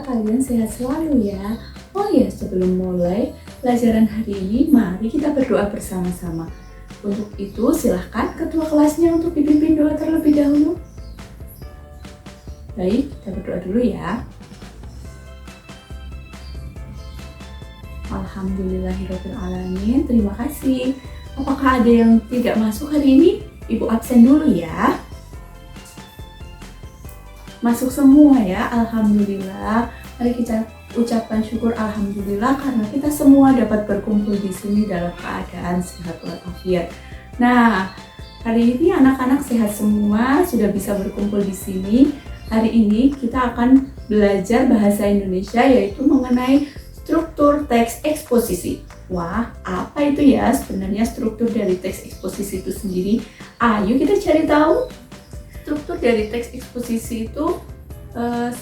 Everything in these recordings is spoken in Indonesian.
kalian sehat selalu ya. Oh ya, sebelum mulai pelajaran hari ini, mari kita berdoa bersama-sama. Untuk itu, silahkan ketua kelasnya untuk dipimpin doa terlebih dahulu. Baik, kita berdoa dulu ya. Alhamdulillahirrahmanirrahim. Terima kasih. Apakah ada yang tidak masuk hari ini? Ibu absen dulu ya. Masuk semua ya, alhamdulillah. Mari kita ucapkan syukur alhamdulillah karena kita semua dapat berkumpul di sini dalam keadaan sehat walafiat. Nah, hari ini anak-anak sehat semua, sudah bisa berkumpul di sini. Hari ini kita akan belajar bahasa Indonesia yaitu mengenai struktur teks eksposisi. Wah, apa itu ya sebenarnya struktur dari teks eksposisi itu sendiri? Ayo kita cari tahu. Struktur dari teks eksposisi itu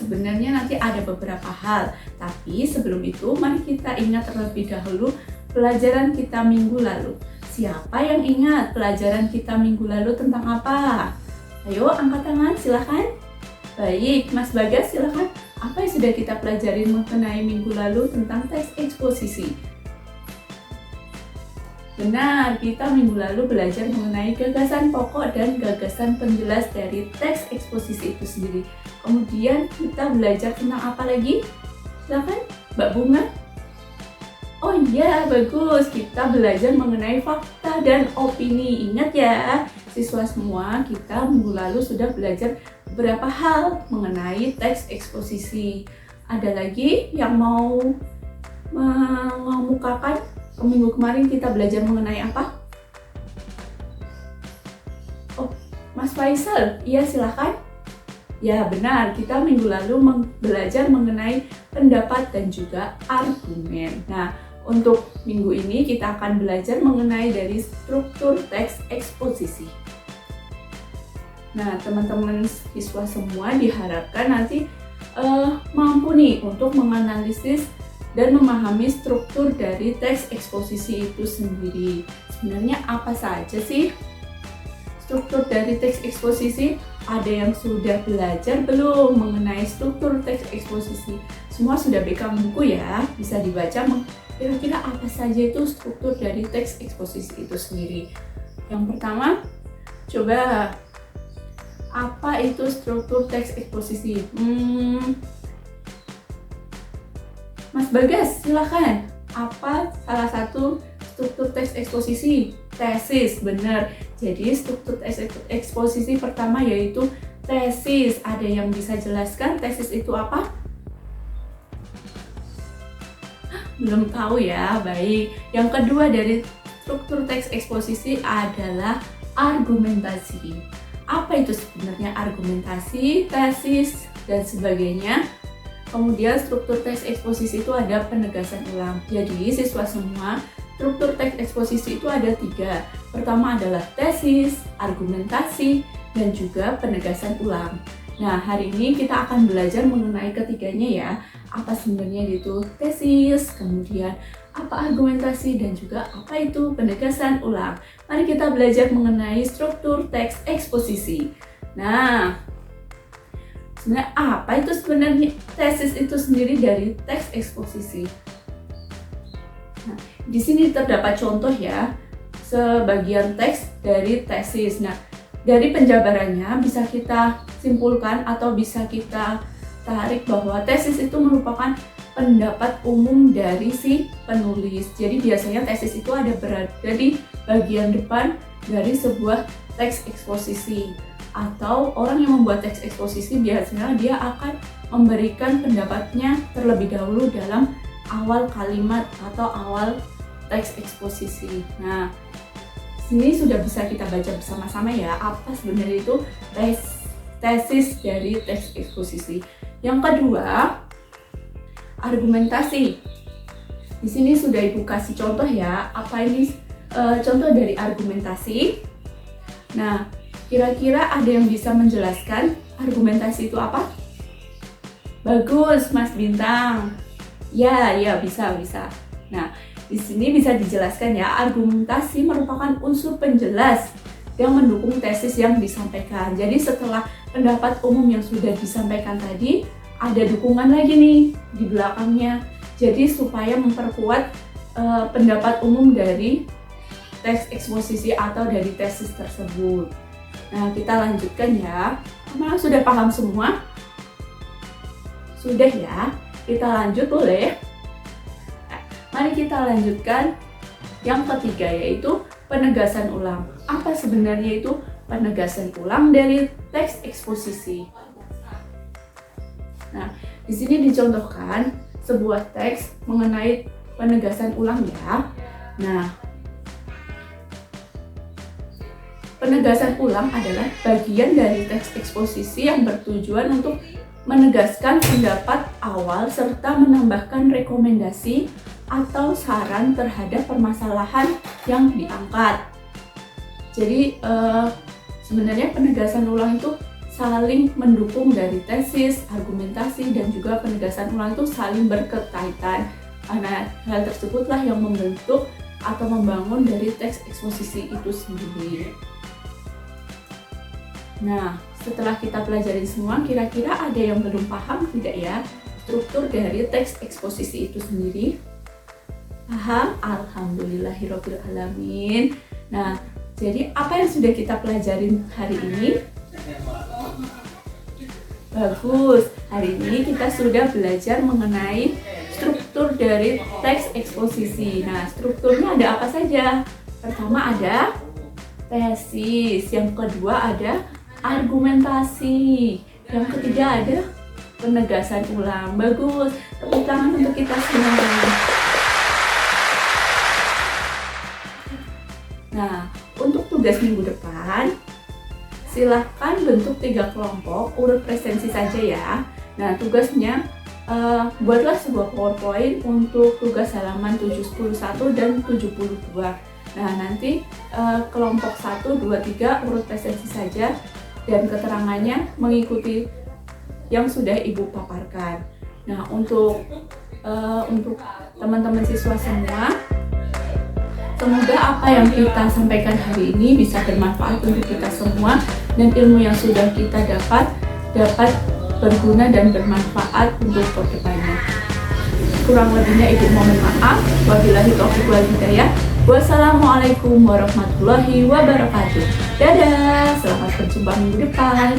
sebenarnya nanti ada beberapa hal. Tapi sebelum itu mari kita ingat terlebih dahulu pelajaran kita minggu lalu. Siapa yang ingat pelajaran kita minggu lalu tentang apa? Ayo angkat tangan silahkan. Baik, Mas Bagas silahkan. Apa yang sudah kita pelajari mengenai minggu lalu tentang teks eksposisi? Benar, kita minggu lalu belajar mengenai gagasan pokok dan gagasan penjelas dari teks eksposisi itu sendiri. Kemudian kita belajar tentang apa lagi? Silakan, Mbak Bunga. Oh iya, bagus. Kita belajar mengenai fakta dan opini. Ingat ya, siswa semua, kita minggu lalu sudah belajar beberapa hal mengenai teks eksposisi. Ada lagi yang mau mengemukakan? Minggu kemarin kita belajar mengenai apa? Oh, Mas Faisal, iya silahkan. Ya benar, kita minggu lalu belajar mengenai pendapat dan juga argumen. Nah, untuk minggu ini kita akan belajar mengenai dari struktur teks eksposisi. Nah, teman-teman siswa semua diharapkan nanti mampu nih untuk menganalisis dan memahami struktur dari teks eksposisi itu sendiri. Sebenarnya apa saja sih struktur dari teks eksposisi? Ada yang sudah belajar belum mengenai struktur teks eksposisi? Semua sudah pegang buku ya, bisa dibaca kira-kira apa saja itu struktur dari teks eksposisi itu sendiri. Yang pertama, coba apa itu struktur teks eksposisi? Mas Bagas, silakan. Apa salah satu struktur teks eksposisi? Tesis, benar. Jadi struktur teks eksposisi pertama yaitu tesis. Ada yang bisa jelaskan tesis itu apa? Belum tahu ya, baik. Yang kedua dari struktur teks eksposisi adalah argumentasi. Apa itu sebenarnya argumentasi, tesis, dan sebagainya? Kemudian struktur teks eksposisi itu ada penegasan ulang. Jadi siswa semua, struktur teks eksposisi itu ada 3. Pertama adalah tesis, argumentasi, dan juga penegasan ulang. Nah, hari ini kita akan belajar mengenai ketiganya ya. Apa sebenarnya itu tesis, kemudian apa argumentasi, dan juga apa itu penegasan ulang. Mari kita belajar mengenai struktur teks eksposisi. Nah, sebenarnya apa itu sebenarnya tesis itu sendiri dari teks eksposisi? Nah, di sini terdapat contoh ya, sebagian teks dari tesis. Nah, dari penjabarannya bisa kita simpulkan atau bisa kita tarik bahwa tesis itu merupakan pendapat umum dari si penulis. Jadi biasanya tesis itu ada berada di bagian depan dari sebuah teks eksposisi. Atau orang yang membuat teks eksposisi biasanya dia akan memberikan pendapatnya terlebih dahulu dalam awal kalimat atau awal teks eksposisi. Nah, sini sudah bisa kita baca bersama-sama ya apa sebenarnya itu tesis dari teks eksposisi. Yang kedua, argumentasi. Di sini sudah Ibu kasih contoh ya, apa ini contoh dari argumentasi. Nah, kira-kira ada yang bisa menjelaskan argumentasi itu apa? Bagus, Mas Bintang. Ya, bisa. Nah, di sini bisa dijelaskan ya, argumentasi merupakan unsur penjelas yang mendukung tesis yang disampaikan. Jadi setelah pendapat umum yang sudah disampaikan tadi, ada dukungan lagi nih di belakangnya. Jadi supaya memperkuat pendapat umum dari teks eksposisi atau dari tesis tersebut. Nah, kita lanjutkan ya. Apakah sudah paham semua? Sudah ya? Kita lanjut boleh? Nah, mari kita lanjutkan yang ketiga, yaitu penegasan ulang. Apa sebenarnya itu penegasan ulang dari teks eksposisi? Nah, di sini dicontohkan sebuah teks mengenai penegasan ulang ya. Nah, penegasan ulang adalah bagian dari teks eksposisi yang bertujuan untuk menegaskan pendapat awal serta menambahkan rekomendasi atau saran terhadap permasalahan yang diangkat. Jadi sebenarnya penegasan ulang itu saling mendukung dari tesis, argumentasi, dan juga penegasan ulang itu saling berkaitan. Karena hal tersebutlah yang membentuk atau membangun dari teks eksposisi itu sendiri. Nah, setelah kita pelajarin semua, kira-kira ada yang belum paham tidak ya struktur dari teks eksposisi itu sendiri? Paham? Alhamdulillahirabbil alamin. Nah, jadi apa yang sudah kita pelajarin hari ini? Bagus. Hari ini kita sudah belajar mengenai struktur dari teks eksposisi. Nah, strukturnya ada apa saja? Pertama ada tesis, yang kedua ada argumentasi, yang ketiga ada penegasan ulang. Bagus. Tepuk tangan untuk kita semua. Nah, untuk tugas minggu depan, silahkan bentuk 3 kelompok, urut presensi saja ya. Nah, tugasnya buatlah sebuah PowerPoint untuk tugas halaman 71 dan 72. Nah, nanti kelompok 1, 2, 3 urut presensi saja dan keterangannya mengikuti yang sudah Ibu paparkan. Nah, untuk teman-teman siswa semua, semoga apa yang kita sampaikan hari ini bisa bermanfaat untuk kita semua dan ilmu yang sudah kita dapat berguna dan bermanfaat untuk kedepannya. Kurang lebihnya Ibu mohon maaf. Wabillahi taufiq wal hidayah. Wassalamualaikum warahmatullahi wabarakatuh. Dadah, selamat berjumpa minggu depan.